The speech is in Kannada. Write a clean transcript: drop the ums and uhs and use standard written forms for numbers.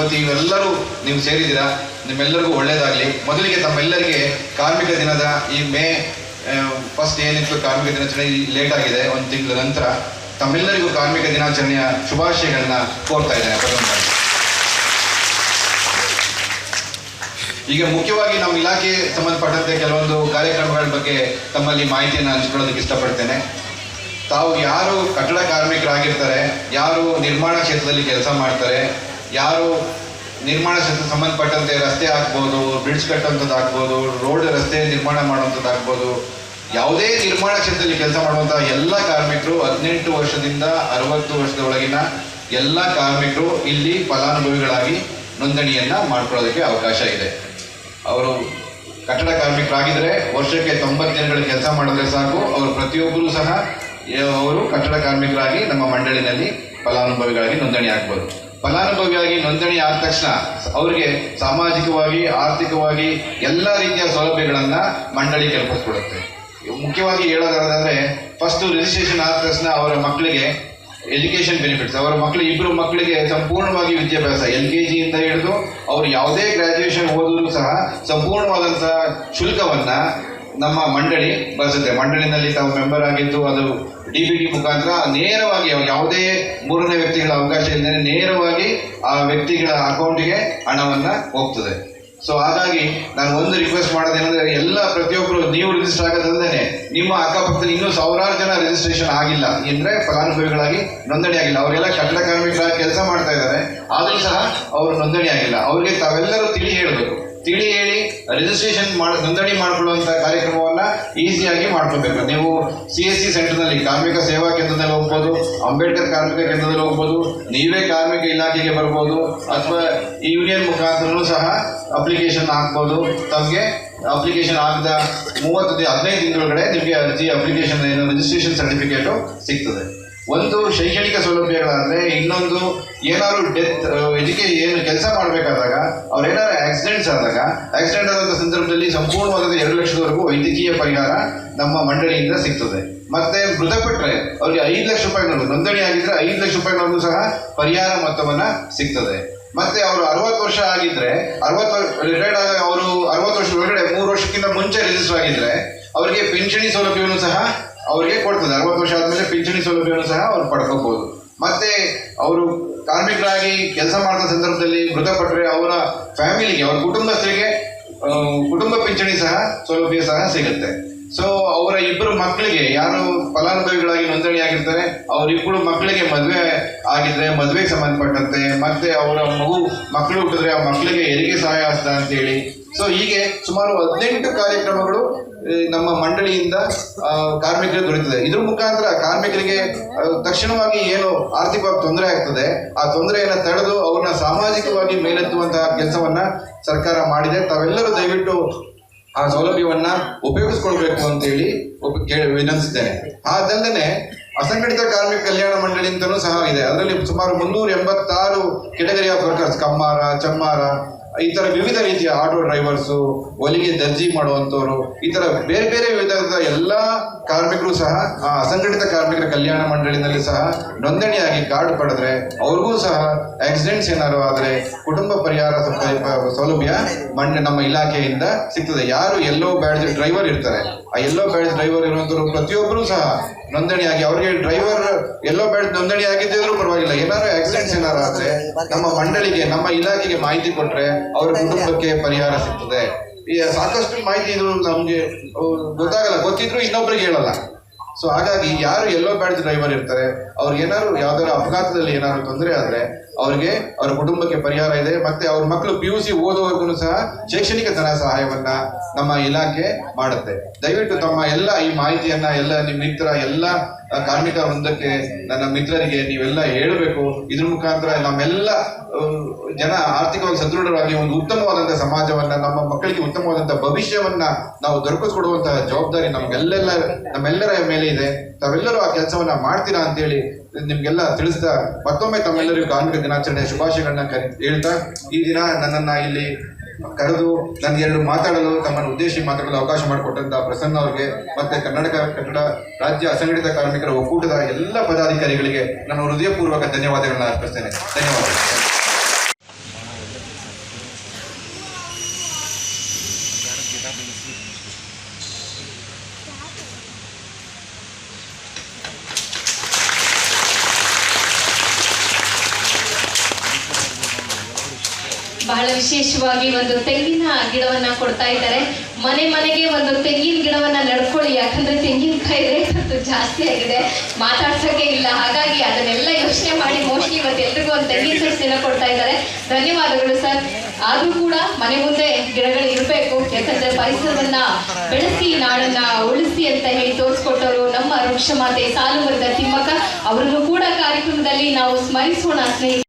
ಇವತ್ತು ಇವೆಲ್ಲರೂ ನೀವು ಸೇರಿದ್ದೀರಾ, ನಿಮ್ಮೆಲ್ಲರಿಗೂ ಒಳ್ಳೆಯದಾಗಲಿ. ಮೊದಲಿಗೆ ತಮ್ಮೆಲ್ಲರಿಗೆ ಕಾರ್ಮಿಕ ದಿನದ ಈ ಮೇ ಫಸ್ಟ್ ಏನಿತ್ತು ಕಾರ್ಮಿಕ ದಿನಾಚರಣೆ ಲೇಟ್ ಆಗಿದೆ, ಒಂದು ತಿಂಗಳ ನಂತರ ತಮ್ಮೆಲ್ಲರಿಗೂ ಕಾರ್ಮಿಕ ದಿನಾಚರಣೆಯ ಶುಭಾಶಯಗಳನ್ನ ಕೋರ್ತಾ ಇದ್ದೇನೆ. ಈಗ ಮುಖ್ಯವಾಗಿ ನಮ್ಮ ಇಲಾಖೆಗೆ ಸಂಬಂಧಪಟ್ಟಂತೆ ಕೆಲವೊಂದು ಕಾರ್ಯಕ್ರಮಗಳ ಬಗ್ಗೆ ತಮ್ಮಲ್ಲಿ ಮಾಹಿತಿಯನ್ನು ಹಂಚಿಕೊಳ್ಳೋದಕ್ಕೆ ಇಷ್ಟಪಡ್ತೇನೆ. ತಾವು ಯಾರು ಕಟ್ಟಡ ಕಾರ್ಮಿಕರಾಗಿರ್ತಾರೆ, ಯಾರು ನಿರ್ಮಾಣ ಕ್ಷೇತ್ರದಲ್ಲಿ ಕೆಲಸ ಮಾಡ್ತಾರೆ, ಯಾರು ನಿರ್ಮಾಣ ಕ್ಷೇತ್ರಕ್ಕೆ ಸಂಬಂಧಪಟ್ಟಂತೆ ರಸ್ತೆ ಹಾಕ್ಬೋದು, ಬ್ರಿಡ್ಜ್ ಕಟ್ಟುವಂಥದ್ದು ಆಗ್ಬೋದು, ರೋಡ್ ರಸ್ತೆ ನಿರ್ಮಾಣ ಮಾಡುವಂಥದ್ದು ಆಗ್ಬೋದು, ಯಾವುದೇ ನಿರ್ಮಾಣ ಕ್ಷೇತ್ರದಲ್ಲಿ ಕೆಲಸ ಮಾಡುವಂತಹ ಎಲ್ಲ ಕಾರ್ಮಿಕರು 18 ವರ್ಷದಿಂದ 60 ವರ್ಷದ ಒಳಗಿನ ಎಲ್ಲ ಕಾರ್ಮಿಕರು ಇಲ್ಲಿ ಫಲಾನುಭವಿಗಳಾಗಿ ನೋಂದಣಿಯನ್ನು ಮಾಡ್ಕೊಳ್ಳೋದಕ್ಕೆ ಅವಕಾಶ ಇದೆ. ಅವರು ಕಟ್ಟಡ ಕಾರ್ಮಿಕರಾಗಿದ್ದರೆ ವರ್ಷಕ್ಕೆ 90 ದಿನಗಳ ಕೆಲಸ ಮಾಡಿದ್ರೆ ಸಾಕು, ಅವರು ಪ್ರತಿಯೊಬ್ಬರೂ ಸಹ ಅವರು ಕಟ್ಟಡ ಕಾರ್ಮಿಕರಾಗಿ ನಮ್ಮ ಮಂಡಳಿನಲ್ಲಿ ಫಲಾನುಭವಿಗಳಾಗಿ ನೋಂದಣಿ ಆಗ್ಬೋದು. ಫಲಾನುಭವಿಯಾಗಿ ನೋಂದಣಿ ಆದ ತಕ್ಷಣ ಅವರಿಗೆ ಸಾಮಾಜಿಕವಾಗಿ, ಆರ್ಥಿಕವಾಗಿ ಎಲ್ಲ ರೀತಿಯ ಸೌಲಭ್ಯಗಳನ್ನು ಮಂಡಳಿ ಕಲ್ಪಿಸ್ಕೊಡುತ್ತೆ. ಮುಖ್ಯವಾಗಿ ಹೇಳೋದಾದ್ರೆ ಫಸ್ಟ್ ರಿಜಿಸ್ಟ್ರೇಷನ್ ಆದ ತಕ್ಷಣ ಅವರ ಮಕ್ಕಳಿಗೆ ಎಜುಕೇಷನ್ ಬೆನಿಫಿಟ್ಸ್, ಅವರ ಇಬ್ಬರು ಮಕ್ಕಳಿಗೆ ಸಂಪೂರ್ಣವಾಗಿ ವಿದ್ಯಾಭ್ಯಾಸ LKG ಇಂದ ಹಿಡಿದು ಅವರು ಯಾವುದೇ ಗ್ರಾಜ್ಯುಯೇಷನ್ ಓದಿದ್ರು ಸಹ ಸಂಪೂರ್ಣವಾದಂತಹ ಶುಲ್ಕವನ್ನ ನಮ್ಮ ಮಂಡಳಿ ಬಳಸುತ್ತೆ. ಮಂಡಳಿನಲ್ಲಿ ತಾವು ಮೆಂಬರ್ ಆಗಿದ್ದು ಅದು DBT ಮುಖಾಂತರ ನೇರವಾಗಿ ಯಾವುದೇ ಮೂರನೇ ವ್ಯಕ್ತಿಗಳ ಅವಕಾಶ ಇಲ್ಲದೆ ನೇರವಾಗಿ ಆ ವ್ಯಕ್ತಿಗಳ ಅಕೌಂಟಿಗೆ ಹಣವನ್ನ ಹೋಗ್ತದೆ. ಸೊ ಹಾಗಾಗಿ ನಾನು ಒಂದು ರಿಕ್ವೆಸ್ಟ್ ಮಾಡೋದೇನೆಂದ್ರೆ ಪ್ರತಿಯೊಬ್ಬರು ನೀವು ರಿಜಿಸ್ಟರ್ ಆಗೋದಲ್ಲದೆ ನಿಮ್ಮ ಅಕ್ಕಪಕ್ಕದಲ್ಲಿ ಇನ್ನೂ ಸಾವಿರಾರು ಜನ ರಿಜಿಸ್ಟ್ರೇಷನ್ ಆಗಿಲ್ಲ ಅಂದ್ರೆ ಫಲಾನುಭವಿಗಳಾಗಿ ನೋಂದಣಿ ಆಗಿಲ್ಲ, ಅವರೆಲ್ಲ ಕಟ್ಟಡ ಕಾರ್ಮಿಕರಾಗಿ ಕೆಲಸ ಮಾಡ್ತಾ ಇದ್ದಾರೆ, ಆದರೂ ಸಹ ಅವರು ನೋಂದಣಿ ಆಗಿಲ್ಲ. ಅವ್ರಿಗೆ ತಾವೆಲ್ಲರೂ ತಿಳಿ ಹೇಳಬೇಕು, ತಿಳಿ ಹೇಳಿ ರಿಜಿಸ್ಟ್ರೇಷನ್ ನೋಂದಣಿ ಮಾಡಿಕೊಳ್ಳುವಂಥ ಕಾರ್ಯಕ್ರಮವನ್ನ ಈಸಿಯಾಗಿ ಮಾಡ್ಕೋಬೇಕು. ನೀವು CSC ಸೆಂಟರ್ನಲ್ಲಿ ಕಾರ್ಮಿಕ ಸೇವಾ ಕೇಂದ್ರದಲ್ಲಿ ಹೋಗ್ಬೋದು, ಅಂಬೇಡ್ಕರ್ ಕಾರ್ಮಿಕ ಕೇಂದ್ರದಲ್ಲಿ ಹೋಗ್ಬೋದು, ನೀವೇ ಕಾರ್ಮಿಕ ಇಲಾಖೆಗೆ ಬರ್ಬೋದು, ಅಥವಾ ಯೂನಿಯನ್ ಮುಖಾಂತರನೂ ಸಹ ಅಪ್ಲಿಕೇಶನ್ ಹಾಕ್ಬೋದು. ತಮಗೆ ಅಪ್ಲಿಕೇಶನ್ ಆಗದ 15 ದಿನದೊಳಗಡೆ ನಿಮಗೆ ಅರ್ಜಿ ಅಪ್ಲಿಕೇಶನ್ ರಿಜಿಸ್ಟ್ರೇಷನ್ ಸರ್ಟಿಫಿಕೇಟು ಸಿಗ್ತದೆ. ಒಂದು ಶೈಕ್ಷಣಿಕ ಸೌಲಭ್ಯಗಳಾದರೆ, ಇನ್ನೊಂದು ಏನಾದ್ರು ಡೆತ್ ಏನು ಕೆಲಸ ಮಾಡಬೇಕಾದಾಗ ಅವ್ರೇನಾದ್ರು ಆಕ್ಸಿಡೆಂಟ್ ಆದಂಥ ಸಂದರ್ಭದಲ್ಲಿ ಸಂಪೂರ್ಣವಾದ 2 ಲಕ್ಷದವರೆಗೂ ವೈದ್ಯಕೀಯ ಪರಿಹಾರ ನಮ್ಮ ಮಂಡಳಿಯಿಂದ ಸಿಗ್ತದೆ. ಮತ್ತೆ ಮೃತಪಟ್ಟರೆ ಅವ್ರಿಗೆ 5 ಲಕ್ಷ ರೂಪಾಯಿನವರೆಗೂ, ನೋಂದಣಿ ಆಗಿದ್ರೆ 5 ಲಕ್ಷ ರೂಪಾಯಿನವರೆಗೂ ಸಹ ಪರಿಹಾರ ಮೊತ್ತವನ್ನ ಸಿಗ್ತದೆ. ಮತ್ತೆ ಅವರು 60 ವರ್ಷ ಆಗಿದ್ರೆ, ರಿಟೈರ್ಡ್ ಆಗ ಅವರು 60 ವರ್ಷ ಒಳಗಡೆ 3 ವರ್ಷಕ್ಕಿಂತ ಮುಂಚೆ ರಿಜಿಸ್ಟರ್ ಆಗಿದ್ರೆ ಅವರಿಗೆ ಪಿಂಚಣಿ ಸೌಲಭ್ಯವನ್ನು ಸಹ ಅವರಿಗೆ ಕೊಡ್ತದೆ. 60 ವರ್ಷ ಆದಮೇಲೆ ಪಿಂಚಣಿ ಸೌಲಭ್ಯವನ್ನು ಸಹ ಅವ್ರು ಪಡ್ಕೋಬಹುದು. ಮತ್ತೆ ಅವರು ಕಾರ್ಮಿಕರಾಗಿ ಕೆಲಸ ಮಾಡಿದ ಸಂದರ್ಭದಲ್ಲಿ ಮೃತಪಟ್ಟರೆ ಅವರ ಫ್ಯಾಮಿಲಿಗೆ, ಅವರ ಕುಟುಂಬಸ್ಥರಿಗೆ ಕುಟುಂಬ ಪಿಂಚಣಿ ಸಹ ಸೌಲಭ್ಯ ಸಹ ಸಿಗುತ್ತೆ. ಸೊ ಅವರ ಇಬ್ಬರು ಮಕ್ಕಳಿಗೆ ಯಾರು ಫಲಾನುಭವಿಗಳಾಗಿ ನೋಂದಣಿ ಆಗಿರ್ತಾರೆ ಅವರಿಬ್ಬರು ಮಕ್ಕಳಿಗೆ ಮದುವೆ ಆಗಿದ್ರೆ ಮದುವೆಗೆ ಸಂಬಂಧಪಟ್ಟಂತೆ, ಮತ್ತೆ ಅವರ ಮಕ್ಕಳು ಹುಟ್ಟಿದ್ರೆ ಆ ಮಕ್ಕಳಿಗೆ ಹೆರಿಗೆ ಸಹಾಯ ಹಸ್ತ ಅಂತೇಳಿ, ಸೊ ಹೀಗೆ ಸುಮಾರು 18 ಕಾರ್ಯಕ್ರಮಗಳು ನಮ್ಮ ಮಂಡಳಿಯಿಂದ ಕಾರ್ಮಿಕರಿಗೆ ದೊರೆಯುತ್ತದೆ. ಇದ್ರ ಮುಖಾಂತರ ಕಾರ್ಮಿಕರಿಗೆ ತಕ್ಷಣವಾಗಿ ಏನು ಆರ್ಥಿಕವಾಗಿ ತೊಂದರೆ ಆಗ್ತದೆ ಆ ತೊಂದರೆಯನ್ನು ತಡೆದು ಅವ್ರನ್ನ ಸಾಮಾಜಿಕವಾಗಿ ಮೇಲೆತ್ತುವಂತಹ ಕೆಲಸವನ್ನ ಸರ್ಕಾರ ಮಾಡಿದೆ. ತಾವೆಲ್ಲರೂ ದಯವಿಟ್ಟು ಆ ಸೌಲಭ್ಯವನ್ನ ಉಪಯೋಗಿಸ್ಕೊಳ್ಬೇಕು ಅಂತೇಳಿ ವಿನಂತಿಸ್ತೇನೆ. ಅದಲ್ಲದೆ ಅಸಂಘಟಿತ ಕಾರ್ಮಿಕ ಕಲ್ಯಾಣ ಮಂಡಳಿ ಅಂತಲೂ ಸಹ ಇದೆ. ಅದರಲ್ಲಿ ಸುಮಾರು 386 ಕೆಟಗರಿ ಆಫ್ ವರ್ಕರ್ಸ್, ಕಮ್ಮಾರ, ಚಮ್ಮಾರ, ಈ ತರ ವಿವಿಧ ರೀತಿಯ ಆಟೋ ಡ್ರೈವರ್ಸು, ಹೊಲಿಗೆ ದರ್ಜಿ ಮಾಡುವಂಥವ್ರು, ಈ ತರ ಬೇರೆ ಬೇರೆ ವಿಧದ ಎಲ್ಲ ಕಾರ್ಮಿಕರು ಸಹ ಆ ಅಸಂಘಟಿತ ಕಾರ್ಮಿಕರ ಕಲ್ಯಾಣ ಮಂಡಳಿನಲ್ಲಿ ಸಹ ನೋಂದಣಿಯಾಗಿ ಕಾರ್ಡ್ ಪಡೆದ್ರೆ ಅವ್ರಿಗೂ ಸಹ ಆಕ್ಸಿಡೆಂಟ್ಸ್ ಏನಾದ್ರು ಆದರೆ ಕುಟುಂಬ ಪರಿಹಾರ ಸೌಲಭ್ಯ ನಮ್ಮ ಇಲಾಖೆಯಿಂದ ಸಿಗ್ತದೆ. ಯಾರು ಯೆಲ್ಲೋ ಬ್ಯಾಡ್ಜ್ ಡ್ರೈವರ್ ಇರ್ತಾರೆ, ಆ ಯೆಲ್ಲೋ ಬ್ಯಾಡ್ಜ್ ಡ್ರೈವರ್ ಇರುವಂಥವ್ರು ಪ್ರತಿಯೊಬ್ಬರು ಸಹ ನೋಂದಣಿಯಾಗಿ, ಅವ್ರಿಗೆ ಡ್ರೈವರ್ ಯೆಲ್ಲೋ ಬ್ಯಾಡ್ಜ್ ನೋಂದಣಿ ಆಗಿದ್ದರೂ ಪರವಾಗಿಲ್ಲ, ಏನಾದ್ರು ಆಕ್ಸಿಡೆಂಟ್ಸ್ ಏನಾರು ಆದರೆ ನಮ್ಮ ಮಂಡಳಿಗೆ, ನಮ್ಮ ಇಲಾಖೆಗೆ ಮಾಹಿತಿ ಕೊಟ್ಟರೆ ಅವರ ಕುಟುಂಬಕ್ಕೆ ಪರಿಹಾರ ಸಿಗ್ತದೆ. ಈ ಸಾಕಷ್ಟು ಮಾಹಿತಿ ಇದು ನಮಗೆ ಗೊತ್ತಾಗಲ್ಲ, ಗೊತ್ತಿದ್ರು ಇನ್ನೊಬ್ರಿಗೆ ಹೇಳಲ್ಲ. ಸೊ ಹಾಗಾಗಿ ಯಾರು ಯೆಲ್ಲೋ ಬ್ಯಾಡ್ಜ್ ಡ್ರೈವರ್ ಇರ್ತಾರೆ ಅವ್ರಿಗೆ ಏನಾದ್ರು ಯಾವ್ದಾದ್ರು ಅಪಘಾತದಲ್ಲಿ ಏನಾದ್ರು ತೊಂದರೆ ಆದ್ರೆ ಅವ್ರಿಗೆ ಅವ್ರ ಕುಟುಂಬಕ್ಕೆ ಪರಿಹಾರ ಇದೆ. ಮತ್ತೆ ಅವ್ರ ಮಕ್ಕಳು PUC ಓದುವವರೆಗೂ ಸಹ ಶೈಕ್ಷಣಿಕ ಧನ ಸಹಾಯವನ್ನ ನಮ್ಮ ಇಲಾಖೆ ಮಾಡುತ್ತೆ. ದಯವಿಟ್ಟು ತಮ್ಮ ಎಲ್ಲ ಈ ಮಾಹಿತಿಯನ್ನ ಎಲ್ಲ ನಿಮ್ಮ ಮಿತ್ರ ಎಲ್ಲ ಕಾರ್ಮಿಕ ವೃಂದಕ್ಕೆ, ನನ್ನ ಮಿತ್ರರಿಗೆ ನೀವೆಲ್ಲ ಹೇಳಬೇಕು. ಇದ್ರ ಮುಖಾಂತರ ನಮ್ಮೆಲ್ಲ ಜನ ಆರ್ಥಿಕವಾಗಿ ಸದೃಢವಾಗಿ ಒಂದು ಉತ್ತಮವಾದಂತಹ ಸಮಾಜವನ್ನ, ನಮ್ಮ ಮಕ್ಕಳಿಗೆ ಉತ್ತಮವಾದಂತಹ ಭವಿಷ್ಯವನ್ನ ನಾವು ದೊರಕಿಸ್ಕೊಡುವಂತಹ ಜವಾಬ್ದಾರಿ ನಮ್ಮೆಲ್ಲರ ಮೇಲೆ ಇದೆ. ತಾವೆಲ್ಲರೂ ಆ ಕೆಲಸವನ್ನ ಮಾಡ್ತೀರಾ ಅಂತೇಳಿ ನಿಮ್ಗೆಲ್ಲ ತಿಳಿಸ್ತಾ ಮತ್ತೊಮ್ಮೆ ತಮ್ಮೆಲ್ಲರಿಗೂ ಕಾರ್ಮಿಕ ದಿನಾಚರಣೆ ಶುಭಾಶಯಗಳನ್ನ ಹೇಳ್ತಾ, ಈ ದಿನ ನನ್ನನ್ನ ಇಲ್ಲಿ ಕರೆದು ನನಗೆ 2 ಮಾತಾಡಲು, ತಮ್ಮನ್ನು ಉದ್ದೇಶಿಸಿ ಮಾತಾಡಲು ಅವಕಾಶ ಮಾಡಿಕೊಟ್ಟಂತ ಪ್ರಸನ್ನ ಅವರಿಗೆ, ಮತ್ತೆ ಕರ್ನಾಟಕ ಕಟ್ಟಡ ರಾಜ್ಯ ಅಸಂಘಟಿತ ಕಾರ್ಮಿಕರ ಒಕ್ಕೂಟದ ಎಲ್ಲ ಪದಾಧಿಕಾರಿಗಳಿಗೆ ನಾನು ಹೃದಯಪೂರ್ವಕ ಧನ್ಯವಾದಗಳನ್ನ ಅರ್ಪಿಸ್ತೇನೆ. ಧನ್ಯವಾದಗಳು. ಬಹಳ ವಿಶೇಷವಾಗಿ ಒಂದು ತೆಂಗಿನ ಗಿಡವನ್ನ ಕೊಡ್ತಾ ಇದ್ದಾರೆ. ಮನೆ ಮನೆಗೆ ಒಂದು ತೆಂಗಿನ ಗಿಡವನ್ನ ನಡ್ಕೊಳ್ಳಿ, ಯಾಕಂದ್ರೆ ತೆಂಗಿನಕಾಯಿ ರೇಟ್ ಅಂತೂ ಜಾಸ್ತಿ ಆಗಿದೆ, ಮಾತಾಡ್ಸೋಕೆ ಇಲ್ಲ. ಹಾಗಾಗಿ ಅದನ್ನೆಲ್ಲ ಯೋಚನೆ ಮಾಡಿ ಮೋಸ್ಟ್ಲಿ ಇವತ್ತು ಎಲ್ರಿಗೂ ಒಂದು ತೆಂಗಿನಕಾಯಿ ಸಸಿನ ಕೊಡ್ತಾ ಇದ್ದಾರೆ. ಧನ್ಯವಾದಗಳು ಸರ್. ಆದ್ರೂ ಕೂಡ ಮನೆ ಮುಂದೆ ಗಿಡಗಳು ಇರಬೇಕು, ಯಾಕಂದ್ರೆ ಪರಿಸರವನ್ನ ಬೆಳೆಸಿ ನಾಡನ್ನ ಉಳಿಸಿ ಅಂತ ಹೇಳಿ ತೋರಿಸ್ಕೊಟ್ಟವರು ನಮ್ಮ ವೃಕ್ಷ ಮಾತೆ ಸಾಲುಮರದ ತಿಮ್ಮಕ್ಕ. ಅವರನ್ನು ಕೂಡ ಕಾರ್ಯಕ್ರಮದಲ್ಲಿ ನಾವು ಸ್ಮರಿಸೋಣ ಸ್ನೇಹಿತರೆ.